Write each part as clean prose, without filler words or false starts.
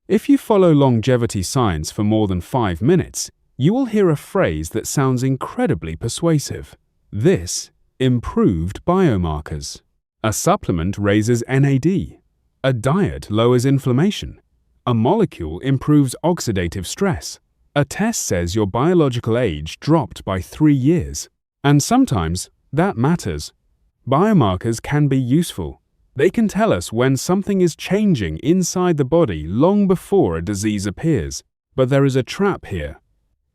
If you follow longevity science for more than 5 minutes, you will hear a phrase that sounds incredibly persuasive. This improved biomarkers. A supplement raises NAD. A diet lowers inflammation. A molecule improves oxidative stress. A test says your biological age dropped by 3 years. And sometimes that matters. Biomarkers can be useful. They can tell us when something is changing inside the body long before a disease appears. But there is a trap here.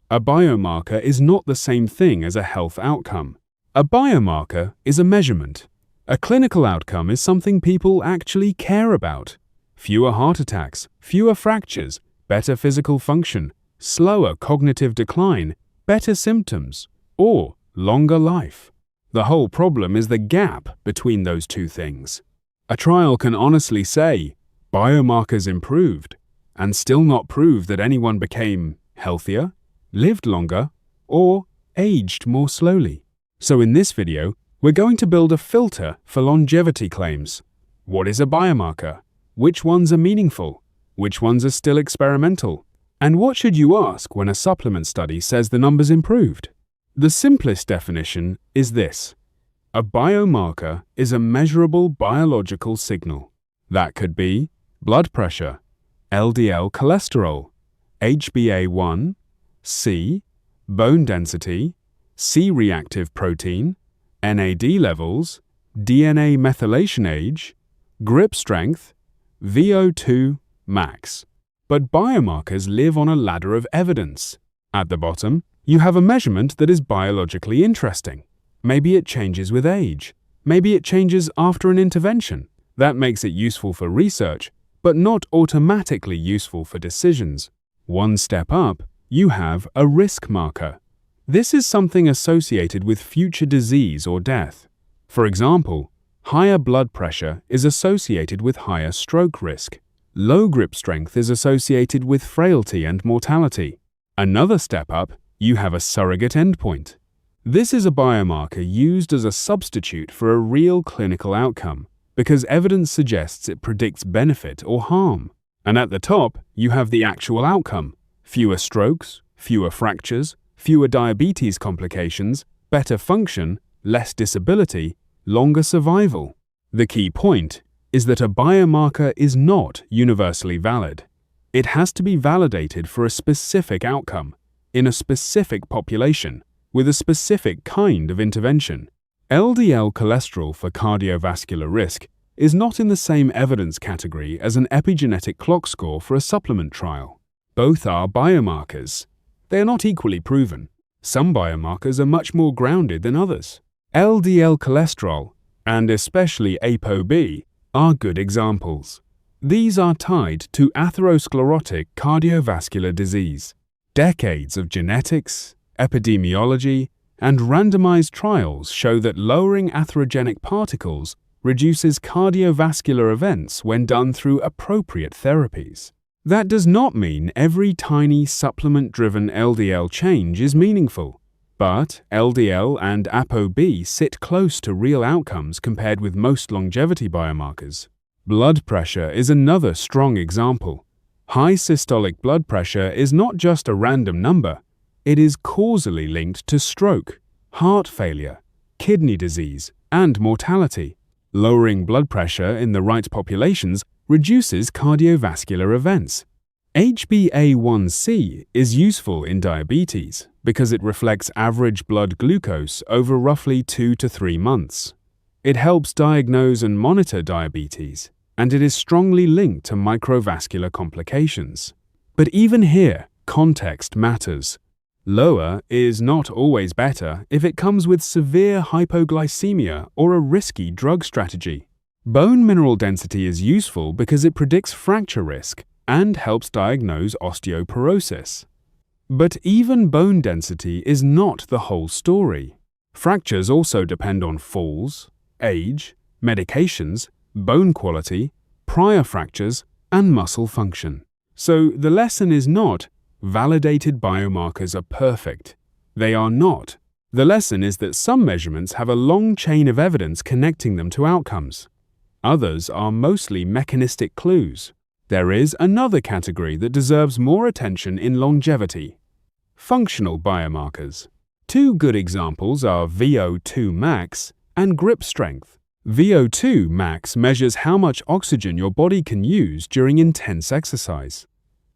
A biomarker is not the same thing as a health outcome. A biomarker is a measurement. A clinical outcome is something people actually care about. Fewer heart attacks, fewer fractures, better physical function, slower cognitive decline, better symptoms, or longer life. The whole problem is the gap between those two things. A trial can honestly say, biomarkers improved, and still not prove that anyone became healthier, lived longer, or aged more slowly. So in this video, we're going to build a filter for longevity claims. What is a biomarker? Which ones are meaningful? Which ones are still experimental? And what should you ask when a supplement study says the numbers improved? The simplest definition is this. A biomarker is a measurable biological signal. That could be blood pressure, LDL cholesterol, HbA1c, bone density, C-reactive protein, NAD levels, DNA methylation age, grip strength, VO2 max. But biomarkers live on a ladder of evidence. At the bottom, you have a measurement that is biologically interesting. Maybe it changes with age. Maybe it changes after an intervention. That makes it useful for research, but not automatically useful for decisions. One step up, you have a risk marker. This is something associated with future disease or death. For example, higher blood pressure is associated with higher stroke risk. Low grip strength is associated with frailty and mortality. Another step up, you have a surrogate endpoint. This is a biomarker used as a substitute for a real clinical outcome because evidence suggests it predicts benefit or harm. And at the top, you have the actual outcome: fewer strokes, fewer fractures, fewer diabetes complications, better function, less disability, longer survival. The key point is that a biomarker is not universally valid. It has to be validated for a specific outcome, in a specific population, with a specific kind of intervention. LDL cholesterol for cardiovascular risk is not in the same evidence category as an epigenetic clock score for a supplement trial. Both are biomarkers. They are not equally proven. Some biomarkers are much more grounded than others. LDL cholesterol, and especially ApoB, are good examples. These are tied to atherosclerotic cardiovascular disease. Decades of genetics, epidemiology, and randomized trials show that lowering atherogenic particles reduces cardiovascular events when done through appropriate therapies. That does not mean every tiny supplement-driven LDL change is meaningful, but LDL and ApoB sit close to real outcomes compared with most longevity biomarkers. Blood pressure is another strong example. High systolic blood pressure is not just a random number. It is causally linked to stroke, heart failure, kidney disease, and mortality. Lowering blood pressure in the right populations reduces cardiovascular events. HbA1c is useful in diabetes because it reflects average blood glucose over roughly 2 to 3 months. It helps diagnose and monitor diabetes, and it is strongly linked to microvascular complications. But even here, context matters. Lower is not always better if it comes with severe hypoglycemia or a risky drug strategy. Bone mineral density is useful because it predicts fracture risk and helps diagnose osteoporosis. But even bone density is not the whole story. Fractures also depend on falls, age, medications, bone quality, prior fractures, and muscle function. So the lesson is not validated biomarkers are perfect. They are not. The lesson is that some measurements have a long chain of evidence connecting them to outcomes. Others are mostly mechanistic clues. There is another category that deserves more attention in longevity: functional biomarkers. Two good examples are VO2 max and grip strength. VO2 max measures how much oxygen your body can use during intense exercise.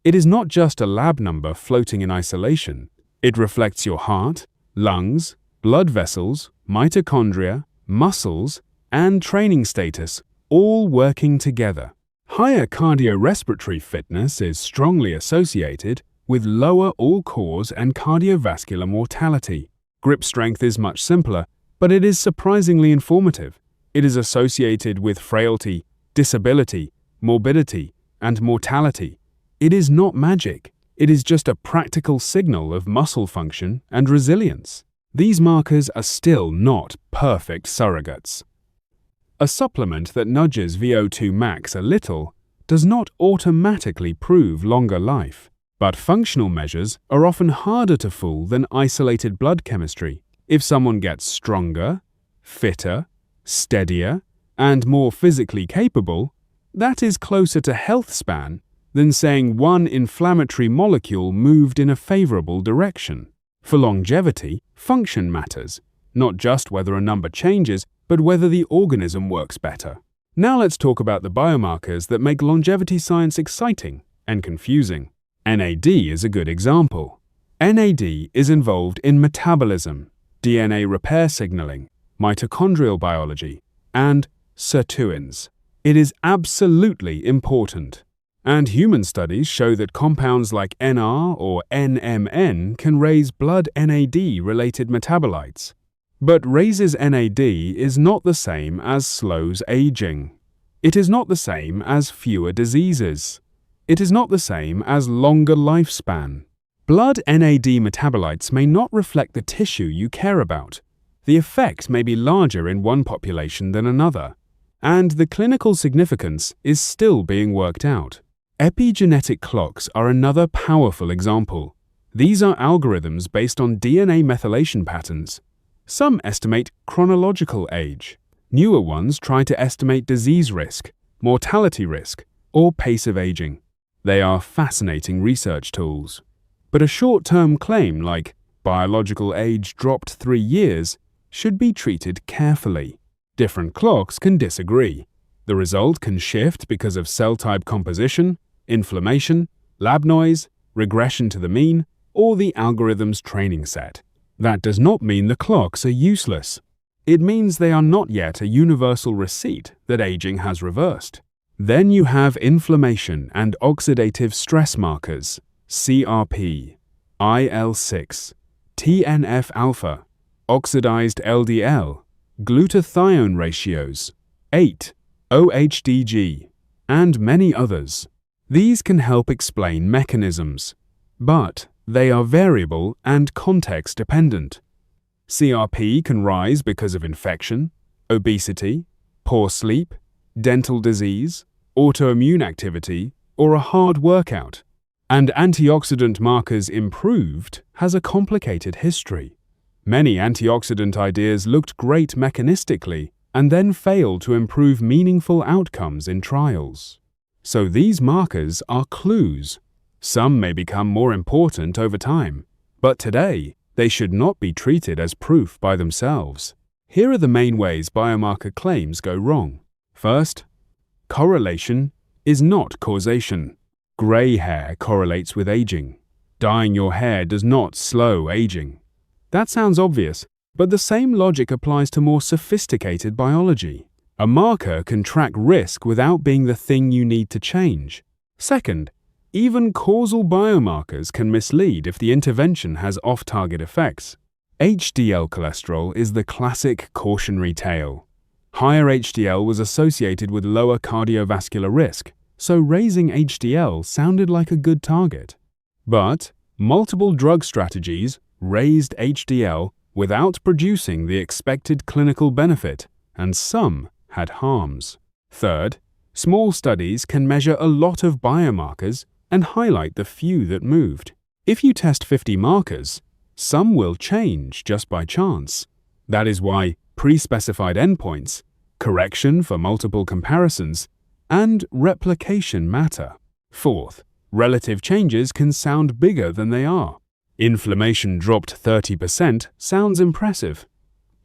It is not just a lab number floating in isolation. It reflects your heart, lungs, blood vessels, mitochondria, muscles, and training status, all working together. Higher cardiorespiratory fitness is strongly associated with lower all-cause and cardiovascular mortality. Grip strength is much simpler, but it is surprisingly informative. It is associated with frailty, disability, morbidity, and mortality. It is not magic. It is just a practical signal of muscle function and resilience. These markers are still not perfect surrogates. A supplement that nudges VO2 max a little does not automatically prove longer life, but functional measures are often harder to fool than isolated blood chemistry. If someone gets stronger, fitter, steadier, and more physically capable, that is closer to healthspan than saying one inflammatory molecule moved in a favorable direction. For longevity, function matters, not just whether a number changes, but whether the organism works better. Now let's talk about the biomarkers that make longevity science exciting and confusing. NAD is a good example. NAD is involved in metabolism, DNA repair signaling, mitochondrial biology, and sirtuins. It is absolutely important. And human studies show that compounds like NR or NMN can raise blood NAD-related metabolites. But raises NAD is not the same as slows aging. It is not the same as fewer diseases. It is not the same as longer lifespan. Blood NAD metabolites may not reflect the tissue you care about. The effect may be larger in one population than another, and the clinical significance is still being worked out. Epigenetic clocks are another powerful example. These are algorithms based on DNA methylation patterns. Some estimate chronological age. Newer ones try to estimate disease risk, mortality risk, or pace of aging. They are fascinating research tools. But a short-term claim like biological age dropped 3 years should be treated carefully. Different clocks can disagree. The result can shift because of cell type composition, inflammation, lab noise, regression to the mean, or the algorithm's training set. That does not mean the clocks are useless. It means they are not yet a universal receipt that aging has reversed. Then you have inflammation and oxidative stress markers, CRP, IL-6, TNF-alpha, oxidized LDL, glutathione ratios, 8, OHDG, and many others. These can help explain mechanisms, but they are variable and context-dependent. CRP can rise because of infection, obesity, poor sleep, dental disease, autoimmune activity, or a hard workout. And antioxidant markers improved has a complicated history. Many antioxidant ideas looked great mechanistically and then failed to improve meaningful outcomes in trials. So these markers are clues. Some may become more important over time, but today they should not be treated as proof by themselves. Here are the main ways biomarker claims go wrong. First, correlation is not causation. Gray hair correlates with aging. Dyeing your hair does not slow aging. That sounds obvious, but the same logic applies to more sophisticated biology. A marker can track risk without being the thing you need to change. Second, even causal biomarkers can mislead if the intervention has off-target effects. HDL cholesterol is the classic cautionary tale. Higher HDL was associated with lower cardiovascular risk, so raising HDL sounded like a good target. But multiple drug strategies raised HDL without producing the expected clinical benefit, and some had harms. Third, small studies can measure a lot of biomarkers and highlight the few that moved. If you test 50 markers, some will change just by chance. That is why pre-specified endpoints, correction for multiple comparisons, and replication matter. Fourth, relative changes can sound bigger than they are. Inflammation dropped 30% sounds impressive.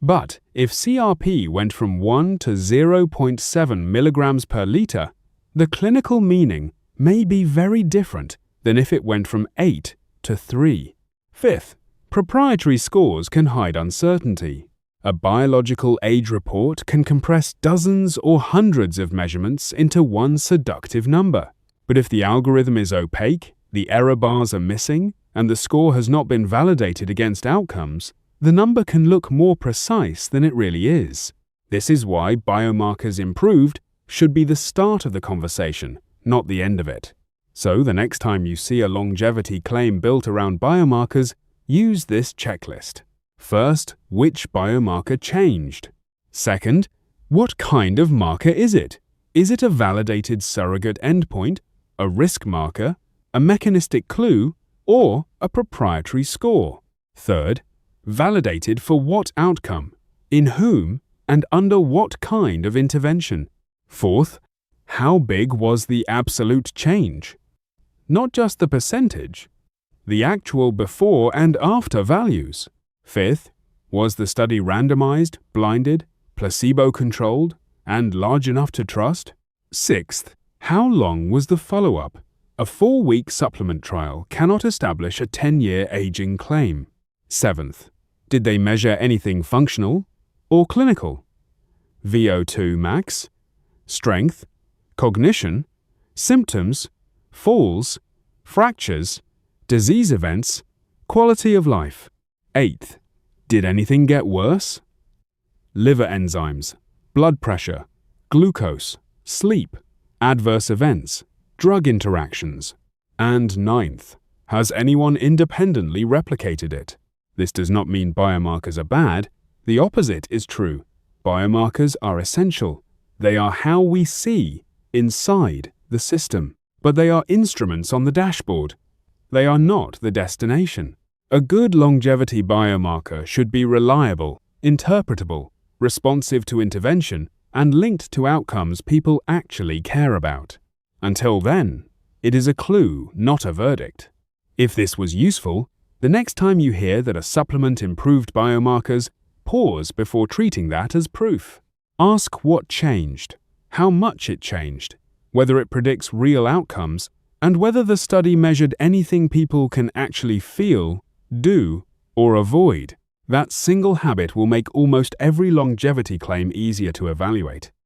But if CRP went from 1 to 0.7 milligrams per liter, the clinical meaning may be very different than if it went from 8 to 3. Fifth, proprietary scores can hide uncertainty. A biological age report can compress dozens or hundreds of measurements into one seductive number. But if the algorithm is opaque, the error bars are missing, and the score has not been validated against outcomes, the number can look more precise than it really is. This is why biomarkers improved should be the start of the conversation, not the end of it. So the next time you see a longevity claim built around biomarkers, use this checklist. First, which biomarker changed? Second, what kind of marker is it? Is it a validated surrogate endpoint, a risk marker, a mechanistic clue, or a proprietary score? Third, validated for what outcome, in whom, and under what kind of intervention? Fourth, how big was the absolute change? Not just the percentage, the actual before and after values. Fifth, was the study randomized, blinded, placebo-controlled, and large enough to trust? Sixth, how long was the follow-up? A 4-week supplement trial cannot establish a 10-year aging claim. Seventh, did they measure anything functional or clinical? VO2 max, strength, cognition, symptoms, falls, fractures, disease events, quality of life. Eighth, did anything get worse? Liver enzymes, blood pressure, glucose, sleep, adverse events, drug interactions. And ninth, has anyone independently replicated it? This does not mean biomarkers are bad. The opposite is true. Biomarkers are essential. They are how we see inside the system. But they are instruments on the dashboard. They are not the destination. A good longevity biomarker should be reliable, interpretable, responsive to intervention, and linked to outcomes people actually care about. Until then, it is a clue, not a verdict. If this was useful, the next time you hear that a supplement improved biomarkers, pause before treating that as proof. Ask what changed, how much it changed, whether it predicts real outcomes, and whether the study measured anything people can actually feel, do, or avoid. That single habit will make almost every longevity claim easier to evaluate.